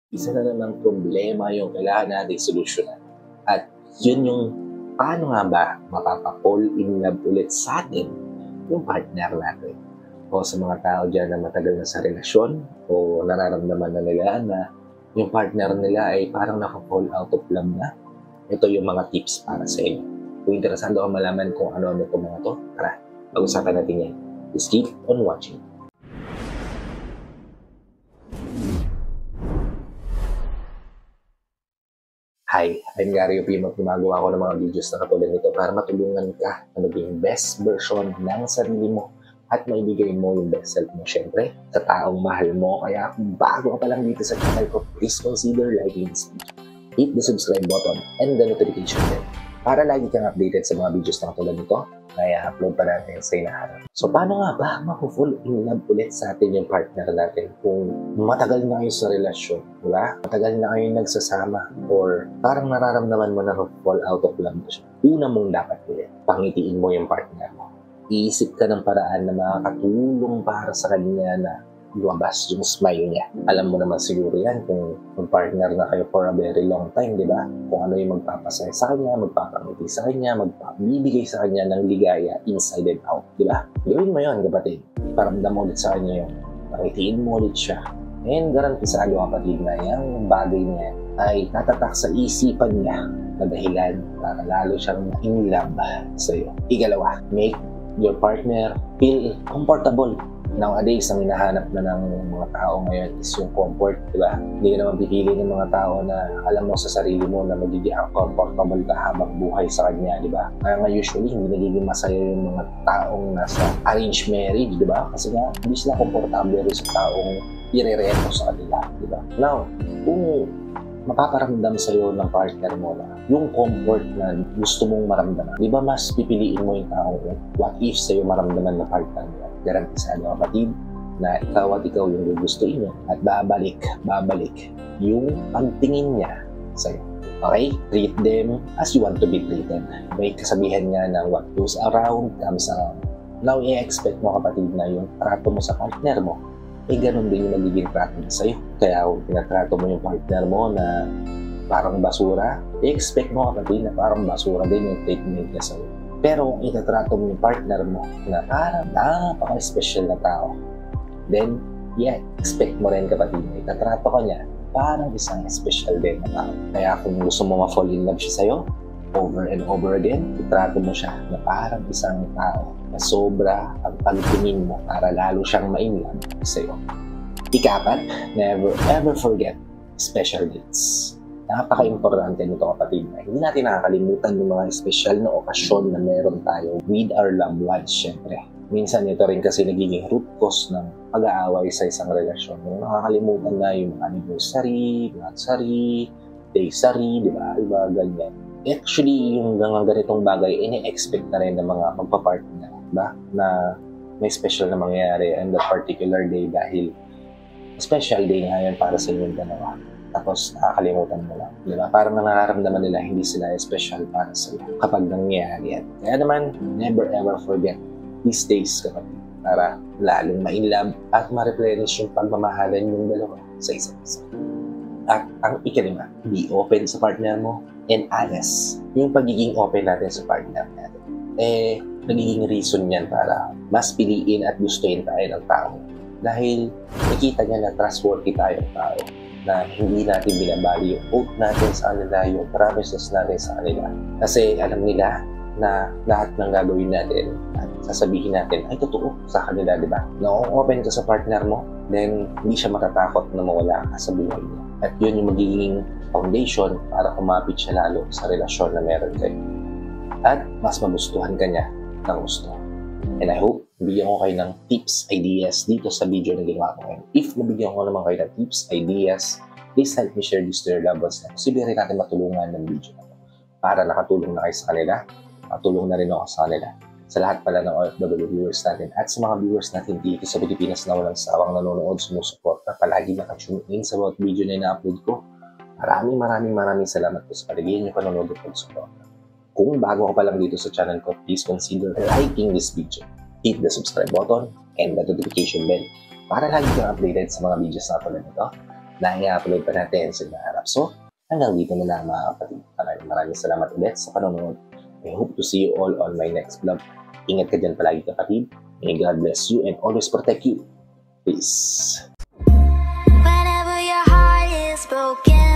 isa na namang problema yung kailangan nating solusyonan. At yun yung paano nga ba mapapa-fall in love ulit sa atin yung partner natin. O sa mga tao dyan na matagal na sa relasyon o nararamdaman na nila na yung partner nila ay parang naka-fall out of love na. Ito yung mga tips para sa inyo. Kung interesado ka malaman kung ano-ano itong mga to, tara, pag-usapan natin yan. Just keep on watching. Hi, I'm Gary Opimo. Gumagawa ko ng mga videos na katulad nito para matulungan ka na maging best version ng sarili mo at maibigay mo yung best self mo, syempre, sa taong mahal mo. Kaya kung bago ka pa lang dito sa channel ko, please consider liking this video. Hit the subscribe button and the notification bell para lagi kang updated sa mga videos na katulad nito na i-upload pa natin sa inaharap. So, paano nga ba ma-fall in love ulit sa atin yung partner natin kung matagal na kayo sa relasyon, diba? Matagal na kayo nagsasama or parang nararamdaman mo na fall out of love na siya. Una mong dapat ulit, pangitiin mo yung partner mo. Iisip ka ng paraan na makakatulong para sa kanya na lumabas yung smile niya. Alam mo naman siguro yan kung mag-partner na kayo for a very long time, di ba? Kung ano yung magpapasaya sa kanya, magpapangiti sa kanya, magpabibigay sa kanya ng ligaya inside and out, di ba? Gawin mo yun, kapatid. Paramdam mo ulit sa kanya yun. Pangitiin mo ulit siya. And garantisado, kapatid, na yung bagay niya ay natatak sa isipan niya na dahilan para lalo siyang in love sa'yo. Ikalawa, make your partner feel comfortable. Nowadays, ang hinahanap na ng mga tao ngayon is yung comfort, di ba? Hindi ka naman pipili ng mga tao na alam mo sa sarili mo na magiging comfortable ka habang buhay sa kanya, di ba? Kaya nga usually, hindi nagiging masaya yung mga taong nasa arranged marriage, di ba? Kasi nga, hindi sila komportable sa taong irereto sa kanila, di ba? Now, kung mapaparamdam sa'yo ng partner mo na yung comfort na gusto mong maramdaman, di ba mas pipiliin mo yung taong what if sa'yo maramdaman na partner mo? Garantisado, kapatid, na ikaw at ikaw yung gugustuhin niya at babalik yung pagtingin niya sa'yo. Okay? Treat them as you want to be treated. May kasabihan nga na what goes around comes around. Now, i-expect mo, kapatid, na yung trato mo sa partner mo, ganun din yung magiging trato niya sa'yo. Kaya kung pinatrato mo yung partner mo na parang basura, i-expect mo, kapatid, na parang basura din yung treatment niya sa'yo. Pero kung itatrato mo yung partner mo na parang napaka-special na tao, then, expect mo rin, kapatid, na itatrato ka niya parang isang special din na tao. Kaya kung gusto mo ma-fall in love siya sa'yo, over and over again, itrato mo siya na parang isang tao na sobra ang pagtingin mo para lalo siyang ma-in-love sa'yo. Ikapat, never ever forget special dates. Napaka-importante nito, kapatid, na hindi natin nakakalimutan yung mga special na okasyon na meron tayo with our loved ones, syempre. Minsan ito rin kasi nagiging root cause ng pag-aaway sa isang relasyon. Yung nakakalimutan na yung anniversary, monthsary, daysary, di ba? Iba ganyan. Actually, yung ganitong bagay, ini-expect na rin ng mga magpa-partner, ba? Na may special na mangyayari on that particular day dahil special day nga yan para sa inyong dalawa. Tapos nakakalimutan mo lang, di ba? Parang nararamdaman nila hindi sila special para sa iyo kapag nangyayari yan. Kaya naman, never ever forget these days, kapatid, para lalong ma-inlove at ma-replenish yung pagmamahalan yung dalawa sa isa't isa. At ang ikalima, be open sa partner mo and honest. Yung pagiging open natin sa partner natin, nagiging reason yan para mas piliin at gustuhin tayo ng tao. Dahil nakita niya na trustworthy tayo ng tao, na hindi natin binabali yung oath natin sa kanila, yung promises natin sa kanila. Kasi alam nila na lahat ng gagawin natin at sasabihin natin ay totoo sa kanila, di ba? Na kung open ka sa partner mo, then hindi siya matatakot na mawala ka sa buhay niya. At yun yung magiging foundation para kumapit siya lalo sa relasyon na meron kayo. At mas magustuhan ka niya ng gusto. And I hope bigyan ko kayo ng tips, ideas dito sa video na ginawa ko ngayon. If nabigyan ko naman kayo ng tips, ideas, please help me share this to your loved ones. Posible rin natin matulungan ng video na ito para nakatulong na kayo sa kanila, makatulong na rin ako sa kanila. Sa lahat pala ng OFW viewers natin at sa mga viewers natin dito sa Pilipinas na walang sawang nanonood, sumusuporta, palagi nakatune in sa bawat video na ina-upload ko. Maraming salamat po sa paligid niyo panonood at pag-suporta. Kung bago ka pa lang dito sa channel ko, please consider liking this video. Hit the subscribe button and the notification bell para lagi kang updated sa mga videos na tulad nito. na i-upload pa natin sa harap. So, hanggang dito na lang mga kapatid. Maraming salamat ulit sa panonood. I hope to see you all on my next vlog. Ingat ka dyan palagi kapatid. May God bless you and always protect you. Peace. Whenever your heart is broken